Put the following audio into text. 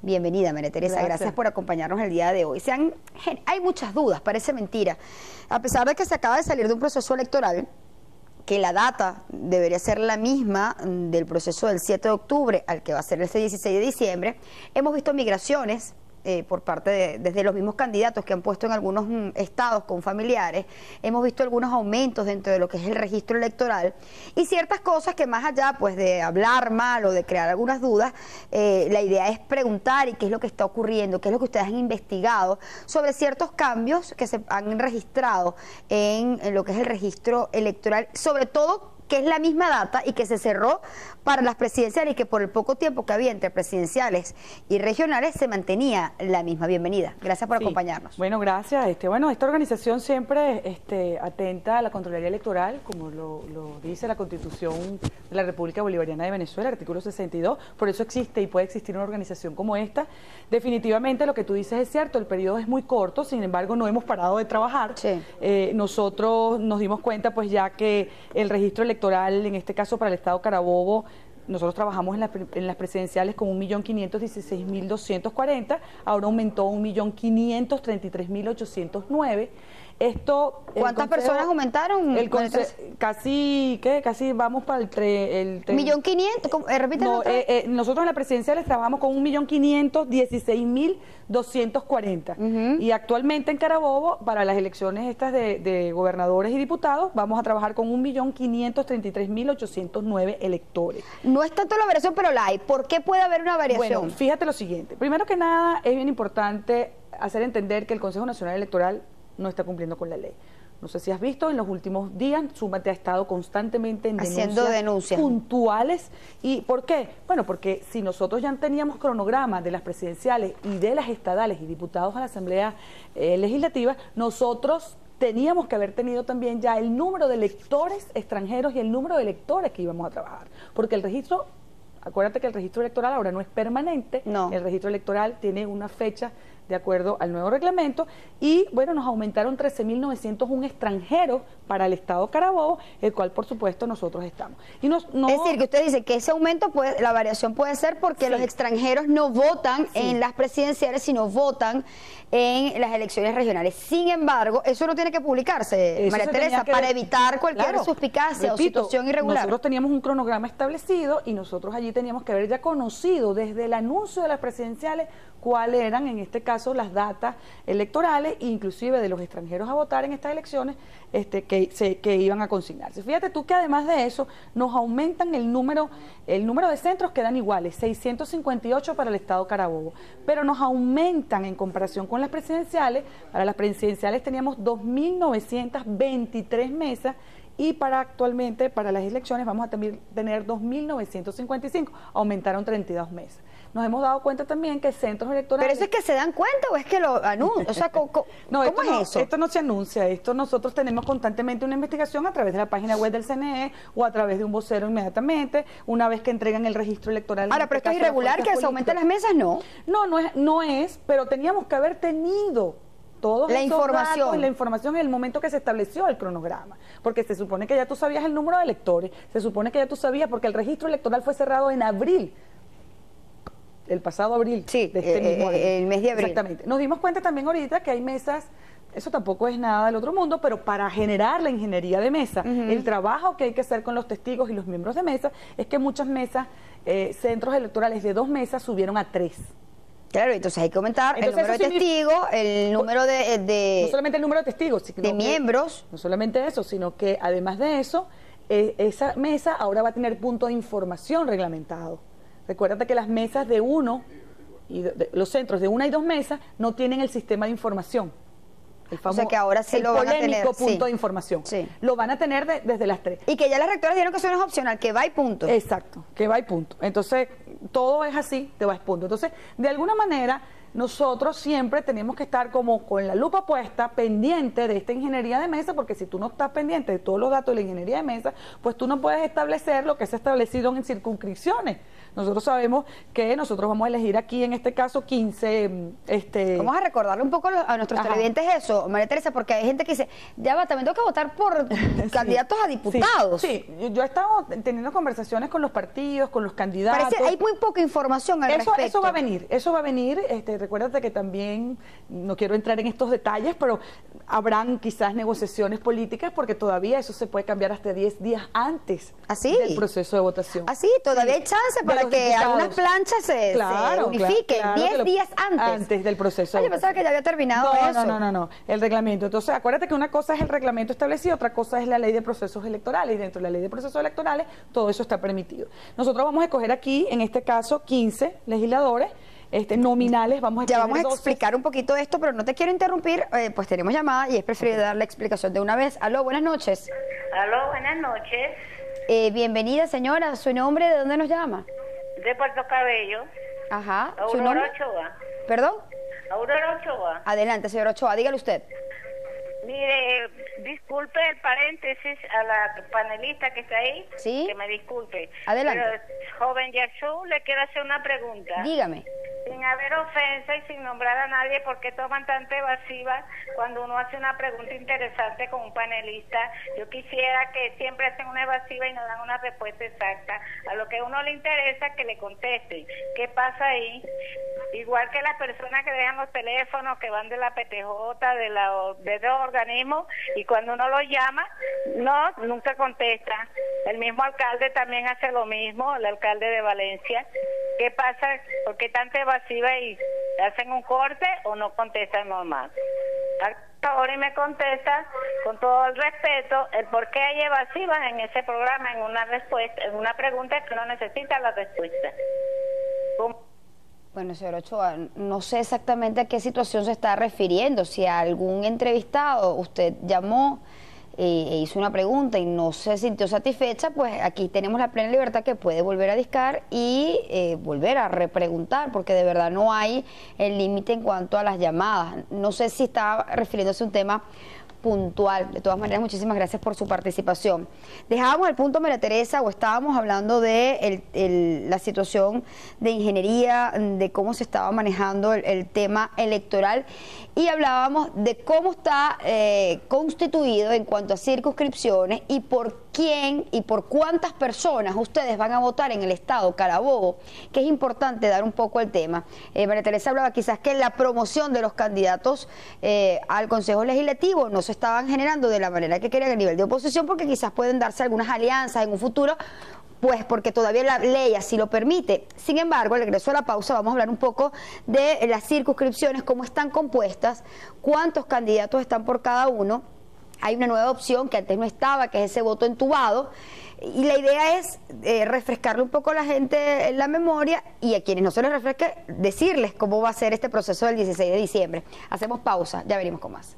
Bienvenida, María Teresa. Gracias por acompañarnos el día de hoy. Hay muchas dudas, parece mentira. A pesar de que se acaba de salir de un proceso electoral, que la data debería ser la misma del proceso del 7 de octubre al que va a ser este 16 de diciembre, hemos visto migraciones por parte desde los mismos candidatos que han puesto en algunos estados con familiares, hemos visto algunos aumentos dentro de lo que es el registro electoral y ciertas cosas que más allá pues de hablar mal o de crear algunas dudas, la idea es preguntar y qué es lo que está ocurriendo, qué es lo que ustedes han investigado sobre ciertos cambios que se han registrado en lo que es el registro electoral, sobre todo que es la misma data y que se cerró para las presidenciales y que por el poco tiempo que había entre presidenciales y regionales se mantenía la misma. Bienvenida. Gracias por acompañarnos. Bueno, gracias. Bueno, esta organización siempre atenta a la Contraloría Electoral, como lo dice la Constitución de la República Bolivariana de Venezuela, el artículo 62. Por eso existe y puede existir una organización como esta. Definitivamente lo que tú dices es cierto, el periodo es muy corto, sin embargo no hemos parado de trabajar. Sí. Nosotros nos dimos cuenta pues ya que el registro electoral, en este caso para el estado Carabobo, nosotros trabajamos en las presidenciales con 1.516.240, ahora aumentó a 1.533.809. Esto, ¿cuántas personas aumentaron? Casi vamos para el 1.500.000, repítelo. No, nosotros en las presidenciales trabajamos con 1.516.240 y actualmente en Carabobo para las elecciones estas de gobernadores y diputados vamos a trabajar con 1.533.809 electores. No es tanto la variación, pero la hay. ¿Por qué puede haber una variación? Bueno, fíjate lo siguiente. Primero que nada es bien importante hacer entender que el Consejo Nacional Electoral no está cumpliendo con la ley. No sé si has visto, en los últimos días Súmate ha estado constantemente en haciendo denuncias puntuales. ¿Y por qué? Bueno, porque si nosotros ya teníamos cronogramas de las presidenciales y de las estadales y diputados a la Asamblea Legislativa, nosotros teníamos que haber tenido también ya el número de electores extranjeros y el número de electores que íbamos a trabajar. Porque el registro, acuérdate que el registro electoral ahora no es permanente, no. El registro electoral tiene una fecha de acuerdo al nuevo reglamento, y bueno, nos aumentaron 13.901 extranjeros para el estado Carabobo, el cual por supuesto nosotros estamos. Y es decir, que usted dice que ese aumento, la variación puede ser porque los extranjeros no votan en las presidenciales, sino votan en las elecciones regionales. Sin embargo, eso no tiene que publicarse, María Teresa, para evitar cualquier suspicacia o situación irregular. Nosotros teníamos un cronograma establecido y nosotros allí teníamos que haber ya conocido desde el anuncio de las presidenciales cuáles eran, en este caso, las datas electorales, inclusive de los extranjeros a votar en estas elecciones que iban a consignarse. Fíjate tú que además de eso, nos aumentan el número de centros, quedan iguales, 658 para el estado Carabobo, pero nos aumentan en comparación con las presidenciales. Para las presidenciales teníamos 2.923 mesas, y actualmente para las elecciones vamos a tener 2.955, aumentaron 32 mesas. Nos hemos dado cuenta también que centros electorales... ¿Pero eso es que se dan cuenta o es que lo anuncian? O sea, ¿cómo es eso? Esto no se anuncia, esto nosotros tenemos constantemente una investigación a través de la página web del CNE o a través de un vocero inmediatamente, una vez que entregan el registro electoral. Ahora, pero esto es irregular, que se aumenten las mesas, ¿no? No es, pero teníamos que haber tenido todos la información en el momento que se estableció el cronograma, porque se supone que ya tú sabías el número de electores, se supone que ya tú sabías, porque el registro electoral fue cerrado en abril, el pasado abril, sí, de este mismo año. El mes de abril. Exactamente. Nos dimos cuenta también ahorita que hay mesas, eso tampoco es nada del otro mundo, pero para generar la ingeniería de mesa, el trabajo que hay que hacer con los testigos y los miembros de mesa, es que muchas mesas, centros electorales de 2 mesas subieron a 3. Claro, entonces hay que aumentar el número de testigos, el número de no solamente el número de testigos, sino de miembros. No solamente eso, sino que además de eso, esa mesa ahora va a tener punto de información reglamentado. Recuérdate que las mesas de uno, los centros de 1 y 2 mesas, no tienen el sistema de información. El famoso, o sea que ahora sí lo van a tener. Punto de información. Sí. Lo van a tener desde las 3. Y que ya las rectoras dijeron que eso no es opcional, que va y punto. Exacto, que va y punto. Entonces, todo es así, te va y punto. Entonces, de alguna manera, nosotros siempre tenemos que estar como con la lupa puesta, pendiente de esta ingeniería de mesa, porque si tú no estás pendiente de todos los datos de la ingeniería de mesa, pues tú no puedes establecer lo que se ha establecido en circunscripciones. Nosotros sabemos que nosotros vamos a elegir aquí, en este caso, 15... Vamos a recordarle un poco a nuestros televidentes eso, María Teresa, porque hay gente que dice, ya va, también tengo que votar por candidatos a diputados. Sí, yo he estado teniendo conversaciones con los partidos, con los candidatos. Parece, hay muy poca información al respecto. Eso va a venir. Recuérdate que también, no quiero entrar en estos detalles, pero habrán quizás negociaciones políticas, porque todavía eso se puede cambiar hasta 10 días antes del proceso de votación. Así, todavía hay chance para que algunas planchas se unifiquen, 10 días antes. Antes del proceso. Yo pensaba que ya había terminado eso. No, el reglamento. Entonces, acuérdate que una cosa es el reglamento establecido, otra cosa es la ley de procesos electorales, y dentro de la ley de procesos electorales todo eso está permitido. Nosotros vamos a escoger aquí, en este caso, 15 legisladores nominales. Vamos a explicar un poquito esto, pero no te quiero interrumpir, pues tenemos llamada y es preferible dar la explicación de una vez. Aló, buenas noches. Aló, buenas noches. Bienvenida, señora. ¿Su nombre de dónde nos llama? De Puerto Cabello. Ajá. Aurora Ochoa. ¿Perdón? Aurora Ochoa. Adelante, señora Ochoa, dígale usted. Mire, disculpe el paréntesis a la panelista que está ahí. Sí. Que me disculpe. Adelante. Pero, joven Yashu, le quiero hacer una pregunta. Dígame. Sin haber ofensa y sin nombrar a nadie, ¿por qué toman tanta evasiva cuando uno hace una pregunta interesante con un panelista? Yo quisiera que siempre hacen una evasiva y no dan una respuesta exacta. A lo que a uno le interesa, que le contesten. ¿Qué pasa ahí? Igual que las personas que dejan los teléfonos, que van de la PTJ, de los organismos, y cuando uno los llama, nunca contesta. El mismo alcalde también hace lo mismo, el alcalde de Valencia. ¿Qué pasa? ¿Por qué tanta evasiva y hacen un corte o no contestan normal? Ahora y me contesta con todo el respeto el por qué hay evasivas en ese programa, en una respuesta, en una pregunta que no necesita la respuesta. Bueno, señor Ochoa, no sé exactamente a qué situación se está refiriendo. Si a algún entrevistado usted llamó e hizo una pregunta y no se sintió satisfecha, pues aquí tenemos la plena libertad que puede volver a discar y volver a repreguntar, porque de verdad no hay el límite en cuanto a las llamadas. No sé si está refiriéndose a un tema puntual. De todas maneras, muchísimas gracias por su participación. Dejábamos el punto, María Teresa, o estábamos hablando de la situación de ingeniería, de cómo se estaba manejando el tema electoral, y hablábamos de cómo está constituido en cuanto a circunscripciones y por quién y por cuántas personas ustedes van a votar en el estado Carabobo, que es importante dar un poco el tema. María Teresa hablaba quizás que la promoción de los candidatos al Consejo Legislativo no se estaban generando de la manera que querían a nivel de oposición, porque quizás pueden darse algunas alianzas en un futuro, pues porque todavía la ley así lo permite. Sin embargo, al regreso a la pausa vamos a hablar un poco de las circunscripciones, cómo están compuestas, cuántos candidatos están por cada uno. Hay una nueva opción que antes no estaba, que es ese voto entubado, y la idea es refrescarle un poco a la gente en la memoria, y a quienes no se les refresque, decirles cómo va a ser este proceso del 16 de diciembre. Hacemos pausa, ya venimos con más.